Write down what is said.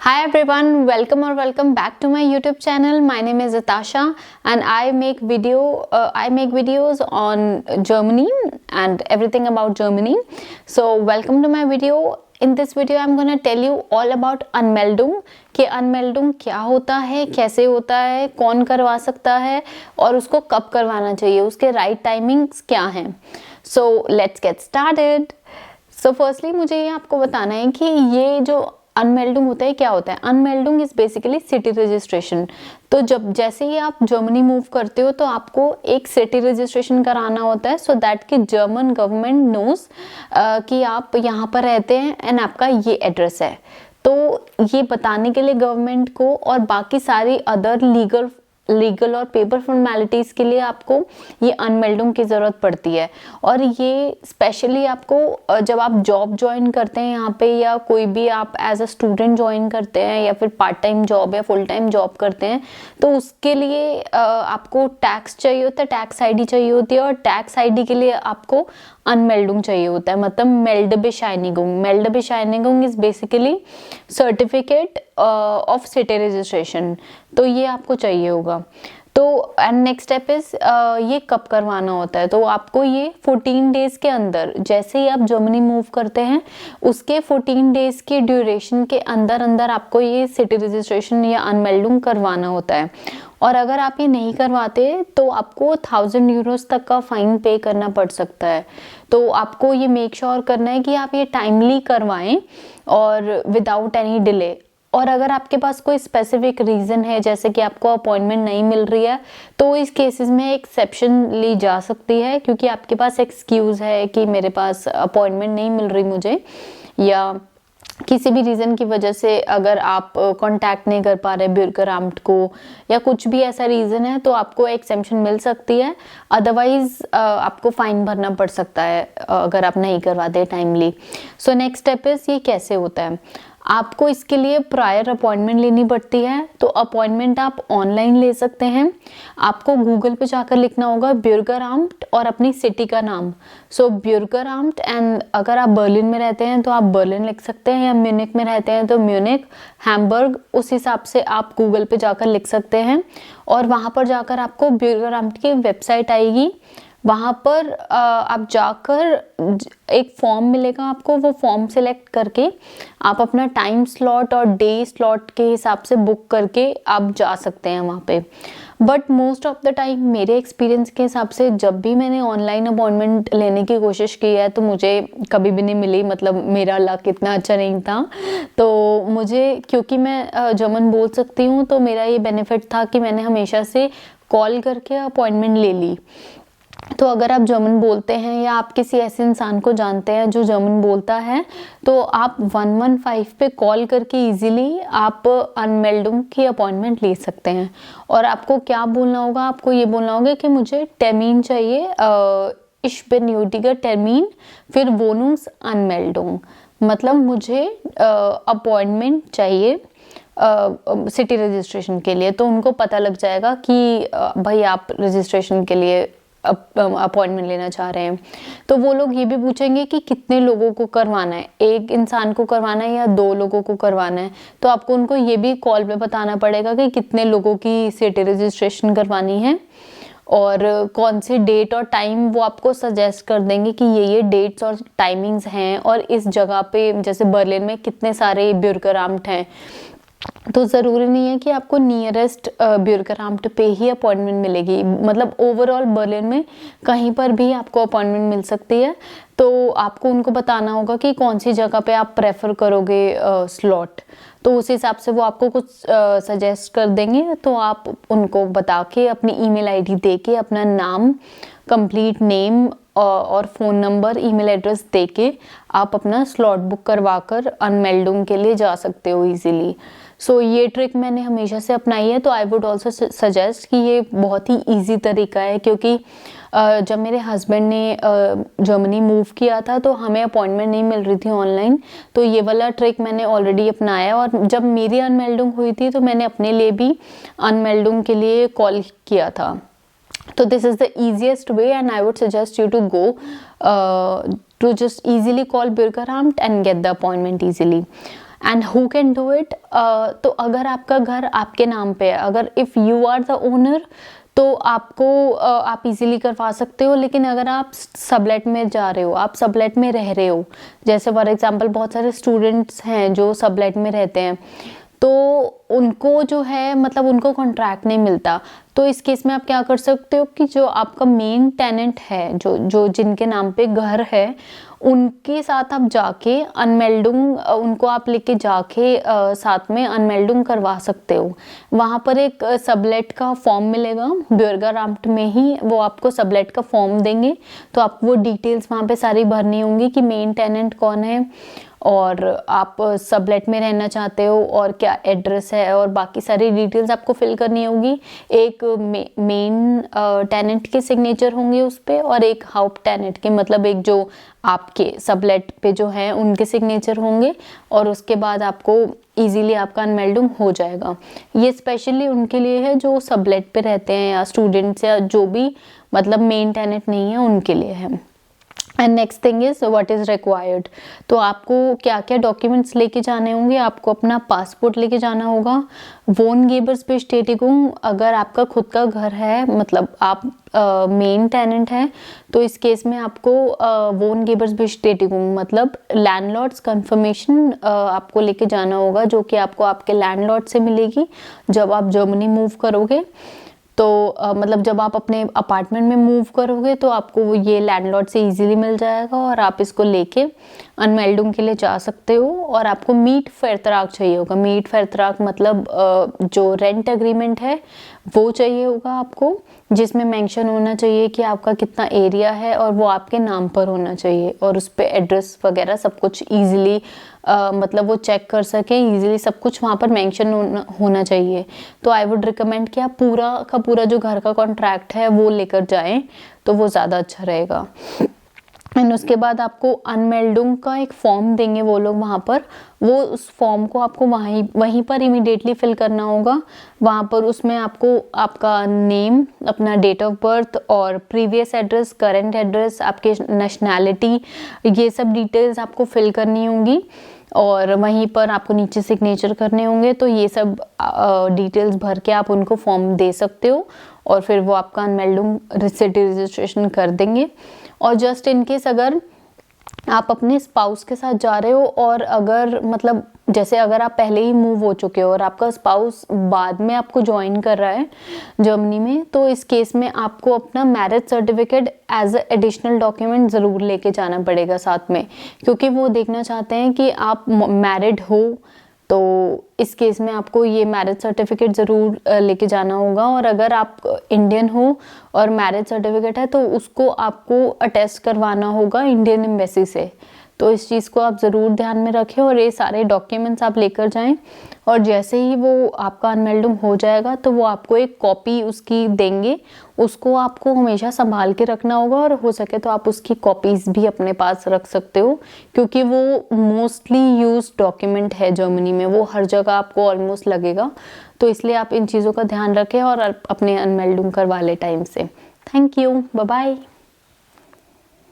Hi everyone, welcome back to my YouTube channel. My name is Natasha and I make videos on Germany and everything about Germany. So welcome to my video. In this video I'm gonna tell you all about Anmeldung कि Anmeldung क्या होता है, कैसे होता है, कौन करवा सकता है और उसको कब करवाना चाहिए, उसके राइट टाइमिंग्स क्या हैं. So let's get started. So firstly मुझे ये आपको बताना है कि ये जो अनमेल्डिंग होता है क्या होता है. अनमेल्डिंग इज बेसिकली सिटी रजिस्ट्रेशन. तो जैसे ही आप जर्मनी मूव करते हो तो आपको एक सिटी रजिस्ट्रेशन कराना होता है सो दैट कि जर्मन गवर्नमेंट नोज कि आप यहाँ पर रहते हैं एंड आपका ये एड्रेस है. तो ये बताने के लिए गवर्नमेंट को और बाकी सारी अदर लीगल और पेपर फॉर्मेलिटीज़ के लिए आपको ये अनमेल्डिंग की ज़रूरत पड़ती है. और ये स्पेशली आपको जब आप जॉब ज्वाइन करते हैं यहाँ पे, या कोई भी आप एज अ स्टूडेंट ज्वाइन करते हैं या फिर पार्ट टाइम जॉब या फुल टाइम जॉब करते हैं, तो उसके लिए आपको टैक्स चाहिए होता है, टैक्स आईडी चाहिए होती है. और टैक्स आईडी के लिए आपको अनमेल्डिंग चाहिए होता है, मतलब मेल्डबेशाइनिगुंग. मेल्डबेशाइनिगुंग is basically certificate of city registration. तो ये आपको चाहिए होगा. तो एंड नेक्स्ट स्टेप इज ये कब करवाना होता है. तो आपको ये 14 डेज के अंदर, जैसे ही आप जर्मनी मूव करते हैं उसके 14 डेज के ड्यूरेशन के अंदर अंदर आपको ये सिटी रजिस्ट्रेशन या अनमेल्डिंग करवाना होता है. और अगर आप ये नहीं करवाते तो आपको 1000 यूरोज तक का फाइन पे करना पड़ सकता है. तो आपको ये मेक श्योर करना है कि आप ये टाइमली करवाएं और विदाउट एनी डिले. और अगर आपके पास कोई स्पेसिफिक रीज़न है, जैसे कि आपको अपॉइंटमेंट नहीं मिल रही है, तो इस केसेस में एक्सेप्शन ली जा सकती है, क्योंकि आपके पास एक्सक्यूज़ है कि मेरे पास अपॉइंटमेंट नहीं मिल रही मुझे, या किसी भी रीज़न की वजह से अगर आप कांटेक्ट नहीं कर पा रहे ब्यूरोक्राट को, या कुछ भी ऐसा रीज़न है, तो आपको एक्सेप्शन मिल सकती है. अदरवाइज आपको फ़ाइन भरना पड़ सकता है अगर आप नहीं करवाते timely. So next step is ये कैसे होता है. आपको इसके लिए प्रायर अपॉइंटमेंट लेनी पड़ती है. तो अपॉइंटमेंट आप ऑनलाइन ले सकते हैं. आपको गूगल पे जाकर लिखना होगा ब्यूरोक्राट और अपनी सिटी का नाम. सो ब्यूरोक्राट, एंड अगर आप बर्लिन में रहते हैं तो आप बर्लिन लिख सकते हैं, या म्यूनिक में रहते हैं तो म्यूनिक, हैम्बर्ग, उस हिसाब से आप गूगल पे जाकर लिख सकते हैं. और वहाँ पर जाकर आपको ब्यूरोक्राट की वेबसाइट आएगी. वहाँ पर आप जाकर एक फॉर्म मिलेगा आपको, वो फॉर्म सिलेक्ट करके आप अपना टाइम स्लॉट और डे स्लॉट के हिसाब से बुक करके आप जा सकते हैं वहाँ पे. But most of the time मेरे एक्सपीरियंस के हिसाब से जब भी मैंने ऑनलाइन अपॉइंटमेंट लेने की कोशिश की है तो मुझे कभी भी नहीं मिली. मतलब मेरा लक इतना अच्छा नहीं था. तो मुझे, क्योंकि मैं जर्मन बोल सकती हूँ, तो मेरा ये बेनिफिट था कि मैंने हमेशा से कॉल करके अपॉइंटमेंट ले ली. तो अगर आप जर्मन बोलते हैं या आप किसी ऐसे इंसान को जानते हैं जो जर्मन बोलता है, तो आप 115 पे कॉल करके इजीली आप अनमेल्डिंग की अपॉइंटमेंट ले सकते हैं. और आपको क्या बोलना होगा, आपको ये बोलना होगा कि मुझे टर्मीन चाहिए, इश बेन्यूटिगर टर्मीन, फिर वोनुंग्स अनमेल्डिंग, मतलब मुझे अपॉइंटमेंट चाहिए सिटी रजिस्ट्रेशन के लिए. तो उनको पता लग जाएगा कि भाई आप रजिस्ट्रेशन के लिए अपॉइंटमेंट लेना चाह रहे हैं. तो वो लोग ये भी पूछेंगे कि कितने लोगों को करवाना है, एक इंसान को करवाना है या 2 लोगों को करवाना है. तो आपको उनको ये भी कॉल पे बताना पड़ेगा कि कितने लोगों की सिटी रजिस्ट्रेशन करवानी है और कौन सी डेट और टाइम वो आपको सजेस्ट कर देंगे कि ये डेट्स और टाइमिंग्स हैं. और इस जगह पे, जैसे बर्लिन में कितने सारे ब्यूरोक्राट हैं, तो ज़रूरी नहीं है कि आपको नियरेस्ट ब्यूरोक्राट पे ही अपॉइंटमेंट मिलेगी. मतलब ओवरऑल बर्लिन में कहीं पर भी आपको अपॉइंटमेंट मिल सकती है. तो आपको उनको बताना होगा कि कौन सी जगह पे आप प्रेफर करोगे स्लॉट. तो उस हिसाब से वो आपको कुछ सजेस्ट कर देंगे. तो आप उनको बता के, अपनी ईमेल आईडी दे के, अपना नाम, कंप्लीट नेम और फ़ोन नंबर, ईमेल एड्रेस दे के आप अपना स्लॉट बुक करवा कर अनमेल्डिंग के लिए जा सकते हो ईजीली. सो ये ट्रिक मैंने हमेशा से अपनाई है. तो आई वुड ऑल्सो सजेस्ट कि ये बहुत ही ईजी तरीका है, क्योंकि जब मेरे हस्बैंड ने जर्मनी मूव किया था तो हमें अपॉइंटमेंट नहीं मिल रही थी ऑनलाइन. तो ये वाला ट्रिक मैंने ऑलरेडी अपनाया. और जब मेरी अनमेल्डिंग हुई थी तो मैंने अपने लिए भी अनमेल्डिंग के लिए कॉल किया था. तो this is the easiest way and I would suggest you to go to just easily call Bürgeramt and get the appointment easily. And who can do it? तो अगर आपका घर आपके नाम पे है, अगर if you are the owner, तो आपको आप इजीली करवा सकते हो। लेकिन अगर आप सबलेट में जा रहे हो, आप सबलेट में रह रहे हो, जैसे फॉर एग्जांपल बहुत सारे स्टूडेंट्स हैं जो सबलेट में रहते हैं, तो उनको जो है मतलब उनको कॉन्ट्रैक्ट नहीं मिलता। तो इस केस में आप क्या कर सकते हो कि जो आपका मेन टेनेंट है, जो जिनके नाम पे घर है, उनके साथ आप जाके अनमेल्डुंग, उनको आप लेके जाके साथ में अनमेल्डुंग करवा सकते हो। वहाँ पर एक सबलेट का फॉर्म मिलेगा, ब्यूरगाराम्ट में ही वो आपको सबलेट का फॉर्म देंगे। तो आप वो डिटेल्स वहाँ पे सारी भरनी होंगी कि मेन टेनेंट कौन है, और आप सबलेट में रहना चाहते हो, और क्या एड्रेस है, और बाकी सारी डिटेल्स आपको फिल करनी होगी। एक मेन टेनेंट के सिग्नेचर होंगे उस पे, और एक हाउस टेनेंट के, मतलब एक जो आपके सबलेट पे जो है उनके सिग्नेचर होंगे, और उसके बाद आपको इजीली आपका अनमेल्डिंग हो जाएगा। ये स्पेशली उनके लिए है जो सबलेट पे रहते हैं, या स्टूडेंट्स, या जो भी मतलब मेन टेनेंट नहीं है उनके लिए है। And next thing is what is required. तो आपको क्या क्या डॉक्यूमेंट्स लेके जाने होंगे? आपको अपना पासपोर्ट लेके जाना होगा, वोनगेबर्सबेstätigung, अगर आपका खुद का घर है, मतलब आप मेन टेनेंट है, तो इस केस में आपको वोनगेबर्सबेstätigung मतलब लैंडलॉर्ड्स कंफर्मेशन आपको लेके जाना होगा, जो कि आपको आपके लैंडलॉर्ड से मिलेगी जब आप जर्मनी मूव करोगे। तो मतलब जब आप अपने अपार्टमेंट में मूव करोगे तो आपको ये लैंडलॉर्ड से इजीली मिल जाएगा, और आप इसको लेके अनमेल्डिंग के लिए जा सकते हो। और आपको मीट vertrag चाहिए होगा। मीट vertrag मतलब जो रेंट एग्रीमेंट है वो चाहिए होगा आपको, जिसमें मेंशन होना चाहिए कि आपका कितना एरिया है, और वो आपके नाम पर होना चाहिए, और उस पर एड्रेस वगैरह सब कुछ ईजिली मतलब वो चेक कर सके ईजिली, सब कुछ वहाँ पर मेंशन होना चाहिए। तो आई वुड रिकमेंड कि आप पूरा का पूरा जो घर का कॉन्ट्रैक्ट है वो लेकर जाएं, तो वो ज़्यादा अच्छा रहेगा। एंड उसके बाद आपको अनमेल्डिंग का एक फॉर्म देंगे वो लोग वहाँ पर, वो उस फॉर्म को आपको वहीं पर इमीडिएटली फिल करना होगा। वहाँ पर उसमें आपको आपका नेम, अपना डेट ऑफ बर्थ, और प्रीवियस एड्रेस, करंट एड्रेस, आपके नेशनैलिटी, ये सब डिटेल्स आपको फिल करनी होंगी, और वहीं पर आपको नीचे सिग्नेचर करने होंगे। तो ये सब डिटेल्स भर के आप उनको फॉर्म दे सकते हो, और फिर वो आपका अनमेल्डिंग सिटी रजिस्ट्रेशन कर देंगे। और जस्ट इन केस अगर आप अपने स्पाउस के साथ जा रहे हो, और अगर मतलब जैसे अगर आप पहले ही मूव हो चुके हो और आपका स्पाउस बाद में आपको ज्वाइन कर रहा है जर्मनी में, तो इस केस में आपको अपना marriage certificate as a additional document ज़रूर लेके जाना पड़ेगा साथ में, क्योंकि वो देखना चाहते हैं कि आप मैरिड हो। तो इस केस में आपको ये मैरिज सर्टिफिकेट ज़रूर लेके जाना होगा। और अगर आप इंडियन हो और मैरिज सर्टिफिकेट है, तो उसको आपको अटेस्ट करवाना होगा इंडियन एम्बेसी से। तो इस चीज़ को आप ज़रूर ध्यान में रखें, और ये सारे डॉक्यूमेंट्स आप लेकर जाएं। और जैसे ही वो आपका अनमेल्डिंग हो जाएगा, तो वो आपको एक कॉपी उसकी देंगे, उसको आपको हमेशा संभाल के रखना होगा, और हो सके तो आप उसकी कॉपीज़ भी अपने पास रख सकते हो, क्योंकि वो मोस्टली यूज डॉक्यूमेंट है जर्मनी में, वो हर जगह आपको ऑलमोस्ट लगेगा। तो इसलिए आप इन चीज़ों का ध्यान रखें और अपने अनमेल्डिंग करवा ले टाइम से। Thank you, bye bye.